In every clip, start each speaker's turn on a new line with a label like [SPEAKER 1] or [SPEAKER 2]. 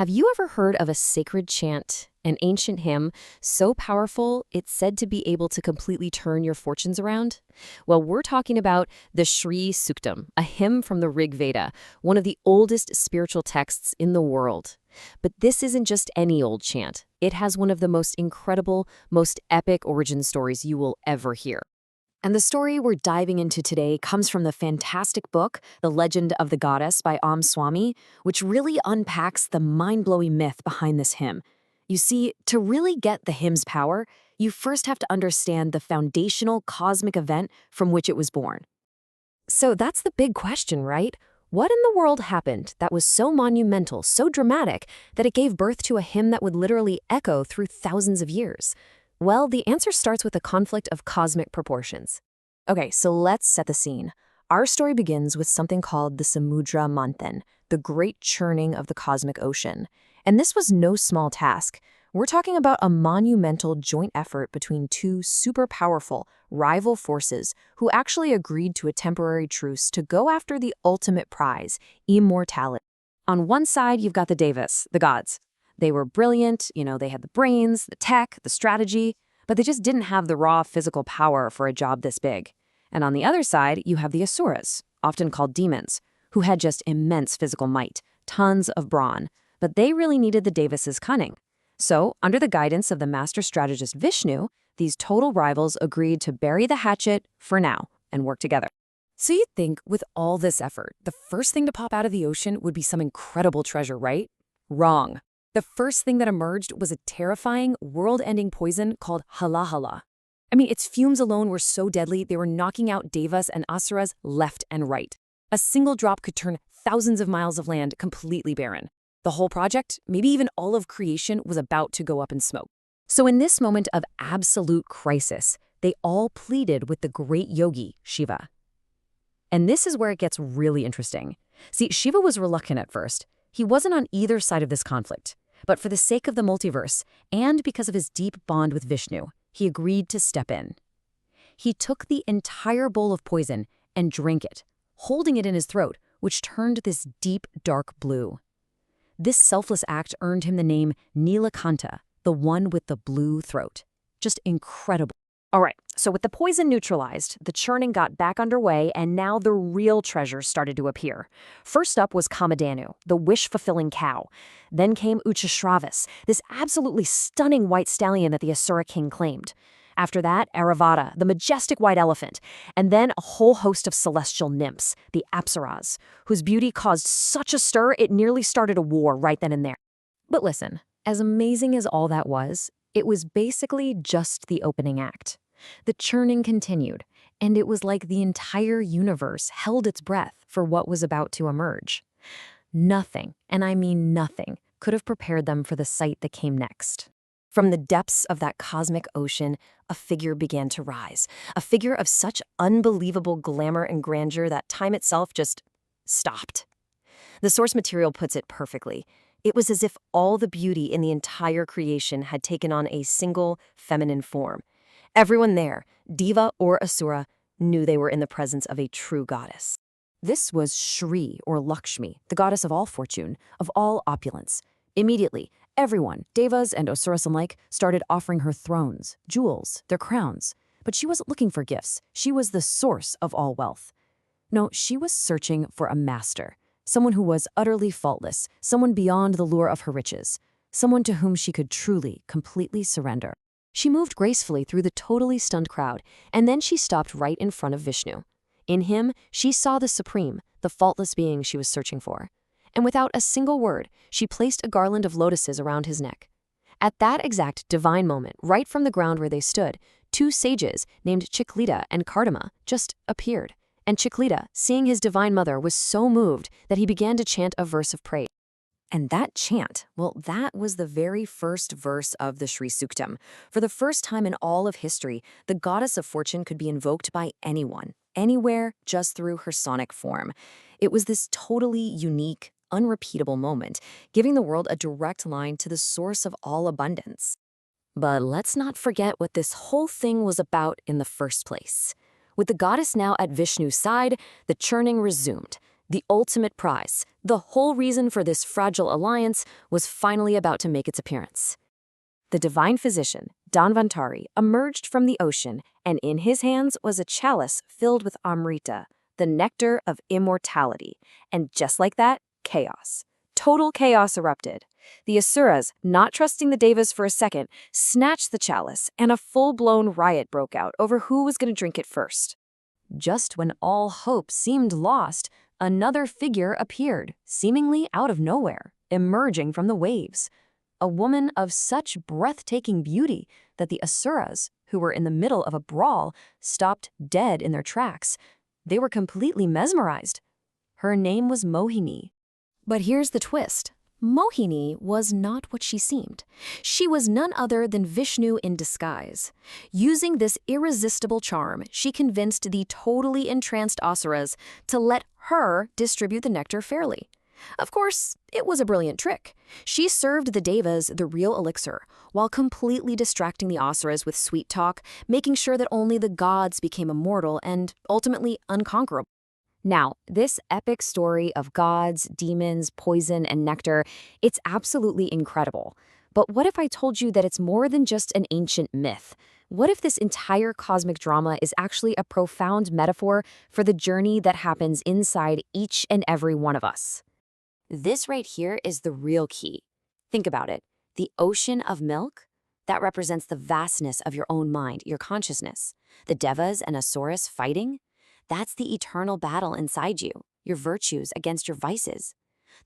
[SPEAKER 1] Have you ever heard of a sacred chant, an ancient hymn, so powerful it's said to be able to completely turn your fortunes around? Well, we're talking about the Sri Suktam, a hymn from the Rig Veda, one of the oldest spiritual texts in the world. But this isn't just any old chant. It has one of the most incredible, most epic origin stories you will ever hear. And the story we're diving into today comes from the fantastic book, The Legend of the Goddess by Swami, which really unpacks the mind-blowing myth behind this hymn. You see, to really get the hymn's power, you first have to understand the foundational cosmic event from which it was born. So that's the big question, right? What in the world happened that was so monumental, so dramatic, that it gave birth to a hymn that would literally echo through thousands of years? Well, the answer starts with a conflict of cosmic proportions. Okay, so let's set the scene. Our story begins with something called the Samudra Manthan, the great churning of the cosmic ocean. And this was no small task. We're talking about a monumental joint effort between two super powerful, rival forces who actually agreed to a temporary truce to go after the ultimate prize, immortality. On one side, you've got the Devas, the gods. They were brilliant, they had the brains, the tech, the strategy, but they just didn't have the raw physical power for a job this big. And on the other side, you have the Asuras, often called demons, who had just immense physical might, tons of brawn, but they really needed the Devas' cunning. So, under the guidance of the master strategist Vishnu, these total rivals agreed to bury the hatchet for now and work together. So you'd think, with all this effort, the first thing to pop out of the ocean would be some incredible treasure, right? Wrong. The first thing that emerged was a terrifying, world-ending poison called halahala. Its fumes alone were so deadly they were knocking out devas and asuras left and right. A single drop could turn thousands of miles of land completely barren. The whole project, maybe even all of creation, was about to go up in smoke. So in this moment of absolute crisis, they all pleaded with the great yogi, Shiva. And this is where it gets really interesting. See, Shiva was reluctant at first. He wasn't on either side of this conflict. But for the sake of the multiverse, and because of his deep bond with Vishnu, he agreed to step in. He took the entire bowl of poison and drank it, holding it in his throat, which turned this deep, dark blue. This selfless act earned him the name Nilakanta, the one with the blue throat. Just incredible. All right, so with the poison neutralized, the churning got back underway, and now the real treasures started to appear. First up was Kamadhanu, the wish-fulfilling cow. Then came Uchashravas, this absolutely stunning white stallion that the Asura king claimed. After that, Airavata, the majestic white elephant. And then a whole host of celestial nymphs, the Apsaras, whose beauty caused such a stir it nearly started a war right then and there. But listen, as amazing as all that was, it was basically just the opening act. The churning continued, and it was like the entire universe held its breath for what was about to emerge. Nothing, and I mean nothing, could have prepared them for the sight that came next. From the depths of that cosmic ocean, a figure began to rise, a figure of such unbelievable glamour and grandeur that time itself just stopped. The source material puts it perfectly. It was as if all the beauty in the entire creation had taken on a single feminine form. Everyone there, diva or asura, knew they were in the presence of a true goddess. This was Shri, or Lakshmi, the goddess of all fortune, of all opulence. Immediately, everyone, devas and asuras alike, started offering her thrones, jewels, their crowns. But she wasn't looking for gifts. She was the source of all wealth. No, she was searching for a master. Someone who was utterly faultless, someone beyond the lure of her riches, someone to whom she could truly, completely surrender. She moved gracefully through the totally stunned crowd, and then she stopped right in front of Vishnu. In him, she saw the supreme, the faultless being she was searching for. And without a single word, she placed a garland of lotuses around his neck. At that exact divine moment, right from the ground where they stood, two sages named Chiklita and Kardama just appeared. And Chiklita, seeing his divine mother, was so moved that he began to chant a verse of praise. And that chant, well, that was the very first verse of the Sri Suktam. For the first time in all of history, the goddess of fortune could be invoked by anyone, anywhere, just through her sonic form. It was this totally unique, unrepeatable moment, giving the world a direct line to the source of all abundance. But let's not forget what this whole thing was about in the first place. With the goddess now at Vishnu's side, the churning resumed. The ultimate prize, the whole reason for this fragile alliance, was finally about to make its appearance. The divine physician, Dhanvantari, emerged from the ocean, and in his hands was a chalice filled with Amrita, the nectar of immortality. And just like that, chaos. Total chaos erupted. The Asuras, not trusting the Devas for a second, snatched the chalice, and a full-blown riot broke out over who was going to drink it first. Just when all hope seemed lost, another figure appeared, seemingly out of nowhere, emerging from the waves. A woman of such breathtaking beauty that the Asuras, who were in the middle of a brawl, stopped dead in their tracks. They were completely mesmerized. Her name was Mohini. But here's the twist. Mohini was not what she seemed. She was none other than Vishnu in disguise. Using this irresistible charm, she convinced the totally entranced Asuras to let her distribute the nectar fairly. Of course, it was a brilliant trick. She served the Devas the real elixir, while completely distracting the Asuras with sweet talk, making sure that only the gods became immortal and ultimately unconquerable. Now, this epic story of gods, demons, poison, and nectar, it's absolutely incredible. But what if I told you that it's more than just an ancient myth? What if this entire cosmic drama is actually a profound metaphor for the journey that happens inside each and every one of us? This right here is the real key. Think about it. The ocean of milk, that represents the vastness of your own mind, your consciousness. The Devas and Asuras fighting, that's the eternal battle inside you, your virtues against your vices.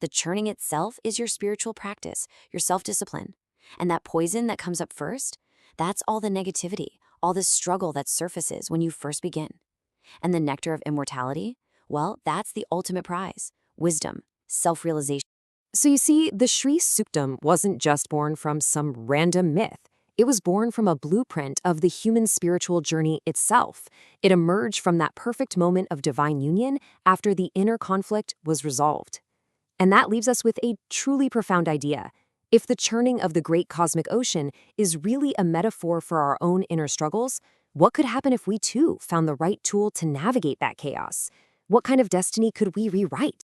[SPEAKER 1] The churning itself is your spiritual practice, your self-discipline. And that poison that comes up first, that's all the negativity, all the struggle that surfaces when you first begin. And the nectar of immortality, well, that's the ultimate prize, wisdom, self-realization. So you see, the Sri Suktam wasn't just born from some random myth. It was born from a blueprint of the human spiritual journey itself. It emerged from that perfect moment of divine union after the inner conflict was resolved. And that leaves us with a truly profound idea. If the churning of the great cosmic ocean is really a metaphor for our own inner struggles, what could happen if we too found the right tool to navigate that chaos? What kind of destiny could we rewrite?